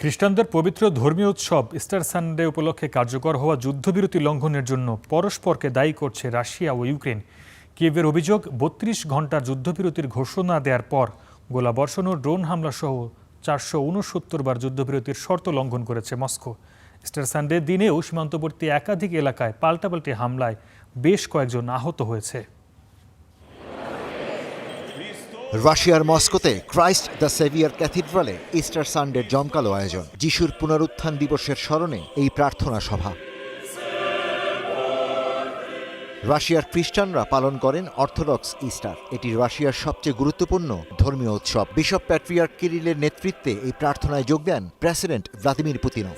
খ্রিস্টানদের পবিত্র ধর্মীয় উৎসব ইস্টার সানডে উপলক্ষে কার্যকর হওয়া যুদ্ধবিরতি লঙ্ঘনের জন্য পরস্পরকে দায়ী করছে রাশিয়া ও ইউক্রেন। কিয়েভের অভিযোগ ৩২ ঘণ্টার যুদ্ধবিরতির ঘোষণা দেওয়ার পর গোলাবর্ষণ ও ড্রোন হামলা সহ ৪৬৯ বার যুদ্ধবিরতির শর্ত লঙ্ঘন করেছে মস্কো। ইস্টার সানডে দিনেও সীমান্তবর্তী একাধিক এলাকায় পাল্টাপাল্টি হামলায় বেশ কয়েকজন আহত হয়েছে। রাশিয়ার মস্কোতে ক্রাইস্ট দ্য সেভিয়ার ক্যাথিড্রালে ইস্টার সানডের জমকালো আয়োজন। যিশুর পুনরুত্থান দিবসের স্মরণে এই প্রার্থনা সভা। রাশিয়ার খ্রিস্টানরা পালন করেন অর্থোডক্স ইস্টার। এটি রাশিয়ার সবচেয়ে গুরুত্বপূর্ণ ধর্মীয় উৎসব। বিশপ প্যাট্রিয়ার্ক কিরিলের নেতৃত্বে এই প্রার্থনায় যোগ দেন প্রেসিডেন্ট ভ্লাদিমির পুতিনও।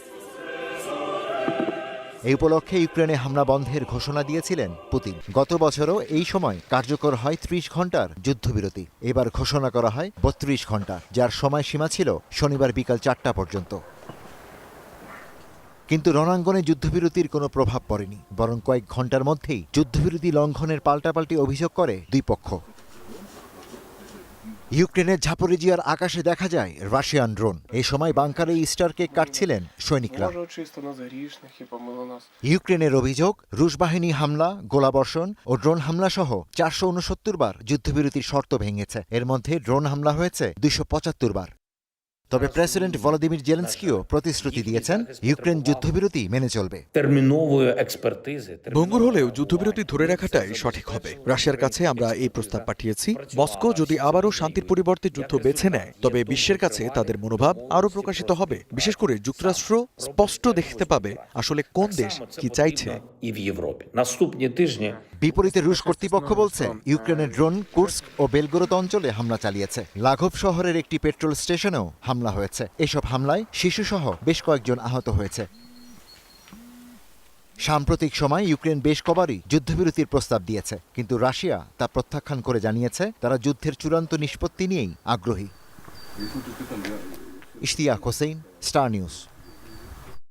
এই উপলক্ষে ইউক্রেনে হামলা বন্ধের ঘোষণা দিয়েছিলেন পুতিন। গত বছরও এই সময় কার্যকর হয় ৩০ ঘণ্টার যুদ্ধবিরতি। এবার ঘোষণা করা হয় ৩২ ঘণ্টা, যার সময়সীমা ছিল শনিবার বিকাল ৪টা পর্যন্ত। কিন্তু রণাঙ্গনে যুদ্ধবিরতির কোনো প্রভাব পড়েনি, বরং কয়েক ঘণ্টার মধ্যেই যুদ্ধবিরতি লঙ্ঘনের পাল্টাপাল্টি অভিযোগ করে দুই পক্ষ। ইউক্রেনের ঝাপোরিজিয়ার আকাশে দেখা যায় রাশিয়ান ড্রোন। এই সময় বাংকারে ইস্টার কেক কাটছিলেন সৈনিকরা। ইউক্রেনের অভিযোগ, রুশ বাহিনী হামলা, গোলাবর্ষণ ও ড্রোন হামলা সহ ৪৬৯ বার যুদ্ধবিরতির শর্ত ভেঙেছে। এর মধ্যে ড্রোন হামলা হয়েছে ২৭৫ বার। তবে প্রেসিডেন্ট ভলোদিমির জেলেনস্কিও প্রতিশ্রুতি দিয়েছেন ইউক্রেন যুদ্ধবিরতি মেনে চলবে। ভঙ্গুর হলেও যুদ্ধবিরতি ধরে রাখাটাই সঠিক হবে। রাশিয়ার কাছে আমরা এই প্রস্তাব পাঠিয়েছি। মস্কো যদি আবারও শান্তির পরিবর্তে যুদ্ধ বেছে নেয়, তবে বিশ্বের কাছে তাদের মনোভাব আরও প্রকাশিত হবে। বিশেষ করে যুক্তরাষ্ট্র স্পষ্ট দেখতে পাবে আসলে কোন দেশ কি চাইছে। বিপরীতে রুশ কর্তৃপক্ষ বলছে ইউক্রেনের ড্রোন কুর্স্ক ও বেলগোরদ অঞ্চলে হামলা চালিয়েছে। লাগোভ শহরের একটি পেট্রোল স্টেশনেও হামলা হয়েছে। এসব হামলায় শিশুসহ বেশ কয়েকজন আহত হয়েছে। সাম্প্রতিক সময় ইউক্রেন বেশ কবারই যুদ্ধবিরতির প্রস্তাব দিয়েছে, কিন্তু রাশিয়া তা প্রত্যাখ্যান করে জানিয়েছে তারা যুদ্ধের চূড়ান্ত নিষ্পত্তি নিয়েই আগ্রহী। Ishtiaq Hossain, star news.